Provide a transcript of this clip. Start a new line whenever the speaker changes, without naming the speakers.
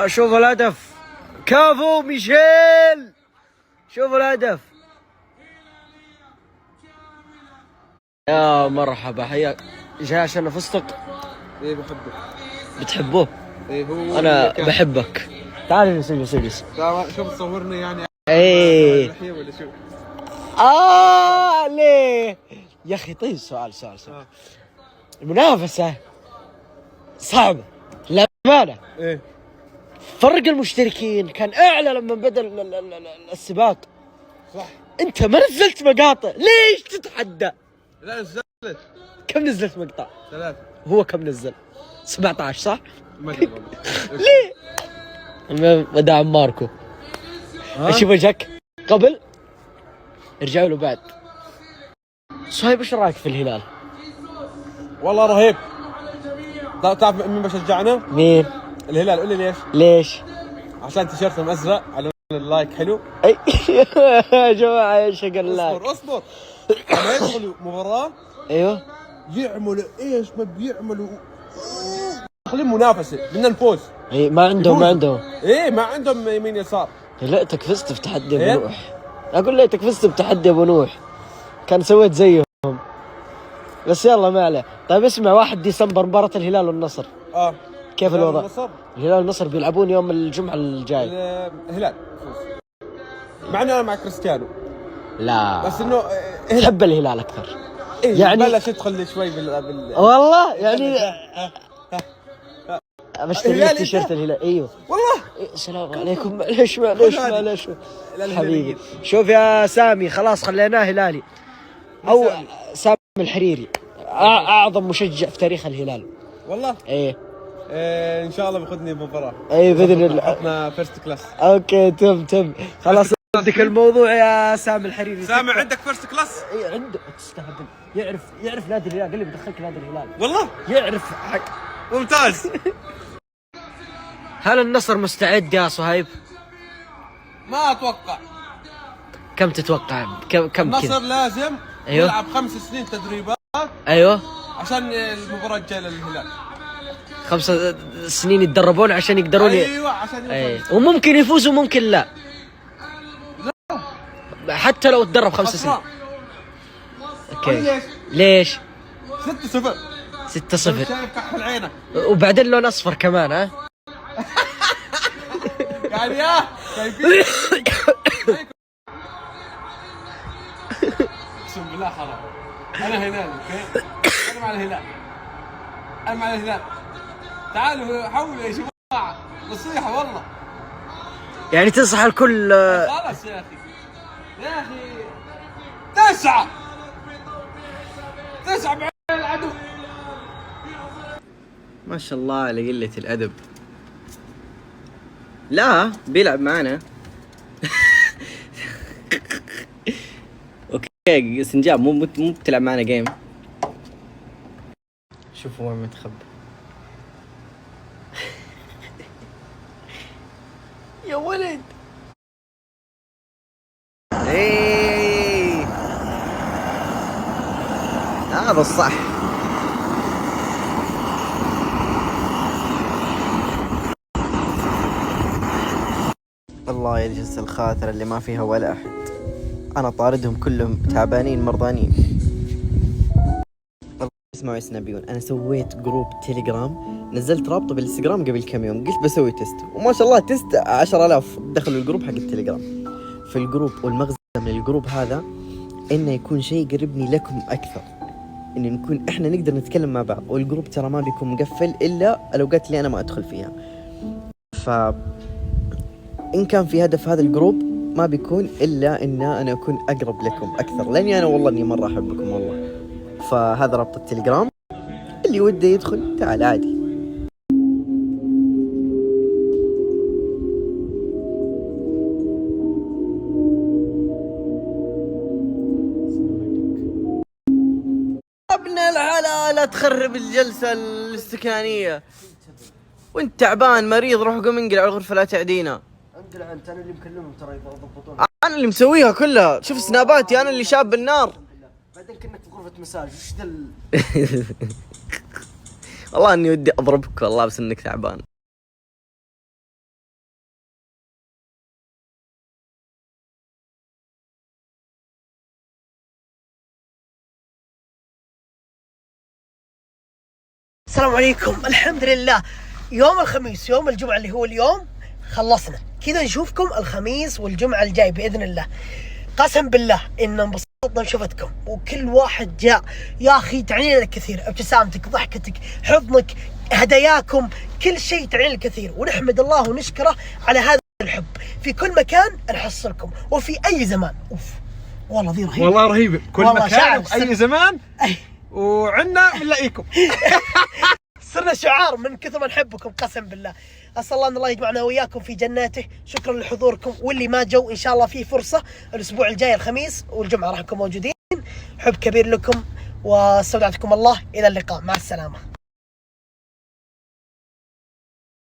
شوف الهدف، كافو ميشيل، شوف الهدف. يا مرحبا، حياك. جاي عشان فستق؟
ايه بحبه.
بتحبه؟
ايه هو
انا بحبك. تعال نسجل.
شوف تصورني يعني.
ايه
ولا شو؟
ليه يا اخي؟ طيب سؤال. المنافسة صعبة للأمانة.
ايه
فرق المشتركين كان اعلى لما بدأ السباق.
صح.
انت ما نزلت مقاطع، ليش تتحدى؟
لا نزلت.
كم نزلت مقطع؟
3.
هو كم نزل؟ 17 صح؟
ما ادري والله.
ليه؟ مدام ماركو ايش وجهك قبل؟ ارجعوا له بعد. صهيب ايش رايك في الهلال؟
والله رهيب. تعرف مين بشجعنا؟
مين؟
الهلال. قول لي
ليش؟
عشان تيشيرتهم ازرق، على اللايك حلو.
اي يا جماعه ايش قال لك؟
اصبر لما يدخلوا مباراه
ايوه
يعملوا ايش ما بيعملوا، داخلين منافسه، بدنا نفوز.
اي ما عندهم
ايه ما عندهم يمين يسار.
ليتك فزت في تحدي ابو نوح. اقول ليتك فزت بتحدي ابو نوح، كان سويت زيهم. بس يلا ما عليه. طيب اسمع، 1 ديسمبر مباراة الهلال والنصر. كيف الوضع؟ الهلال والنصر بيلعبون يوم الجمعة الجاي.
الهلال مع انه انا مع كريستيانو.
لا
بس انه
تحب الهلال اكثر.
إيه
يعني
بلش يدخل شوي
والله يعني بشتري لك تيشيرت الهلال. ايوه
والله.
السلام عليكم. معليش حبيبي. شوف يا سامي، خلاص خليناه هلالي. او سامي الحريري اعظم مشجع في تاريخ الهلال
والله.
ايه
ان شاء الله بياخذني مباراه.
ايه باذن الله.
حطنا فيرست كلاس.
اوكي تم خلاص. عندك الموضوع يا سامي الحريري.
سامي عندك فيرست كلاس؟
ايه عنده. تستهبل. يعرف نادي الهلال. قال لي بدخلك نادي الهلال.
والله
يعرف
ممتاز.
هل النصر مستعد يا صهيب؟
ما اتوقع.
كم تتوقع؟ كم
النصر
كده؟
لازم يلعب 5 سنين تدريبات.
ايوه
عشان المباراة الجاية للهلال.
5 سنين يتدربون عشان يقدرون
ايوه عشان
يفوزوا. وممكن يفوزوا وممكن لا. حتى لو تدرب 5 سنين. اوكي ليش؟
6-0.
6-0.
شايف كحل عينك.
وبعدين لون اصفر كمان.
يعني شايفين. اقسم بالله حرام. انا هلال اوكي. انا مع الهلال. تعالوا حولوا يا جماعه، نصيحه والله.
يعني تنصح الكل.
خلاص يا اخي 9 مع العدو.
ما شاء الله على قلة الأدب. لا بيلعب معنا. اوكي سنجاب مو بتلعب معنا جيم. شوفوا وين متخبى.
يا ولد
ايه هذا الصح. الله يجلس الخاطر اللي ما فيها ولا أحد. أنا طاردهم كلهم تعبانين مرضانين. اسمعوا يا سنابيون، أنا سويت جروب تيليجرام، نزلت رابطه بالانستغرام قبل كم يوم، قلت بسوي تيست، وما شاء الله تيست 10,000 دخلوا الجروب حق التليجرام. في الجروب والمغزى من الجروب هذا إنه يكون شيء يقربني لكم أكثر، إنه نكون إحنا نقدر نتكلم مع بعض. والجروب ترى ما بيكون مقفل إلا الأوقات اللي أنا ما أدخل فيها. إن كان في هدف هذا الجروب ما بيكون إلا إن أنا أكون أقرب لكم أكثر، لأني أنا والله إني مرة أحبكم والله. فهذا رابط التليجرام، اللي وده يدخل تعال عادي. ابن الحلال لا تخرب الجلسة الاستكانية وانت تعبان مريض. روح قوم انقل على الغرفة لا تعدينا.
انقلع انت، انا اللي مكلمهم ترى يضبطون.
انا اللي مسويها كلها، شوف سناباتي انا اللي شاب النار.
بعدين كأنك في غرفة مساج. وش
والله اني ودي اضربك والله بس انك تعبان.
السلام عليكم. الحمد لله يوم الخميس يوم الجمعة اللي هو اليوم خلصنا كذا، نشوفكم الخميس والجمعة الجاي بإذن الله. قسم بالله إن انبسطنا بشوفتكم، وكل واحد جاء يا أخي تعني لنا كثير، ابتسامتك، ضحكتك، حضنك، هداياكم، كل شيء تعني لنا كثير، ونحمد الله ونشكره على هذا الحب. في كل مكان نحصلكم وفي أي زمان. أوف والله ذي رهيبة،
والله رهيبة، كل مكان وأي زمان
أي.
وعنا بنلاقيكم.
صرنا شعار من كثر ما نحبكم قسم بالله. اسال الله ان الله يجمعنا وياكم في جناته. شكرا لحضوركم، واللي ما جو ان شاء الله في فرصه الاسبوع الجاي الخميس والجمعه راح نكون موجودين. حب كبير لكم واستودعتكم الله، الى اللقاء، مع السلامه.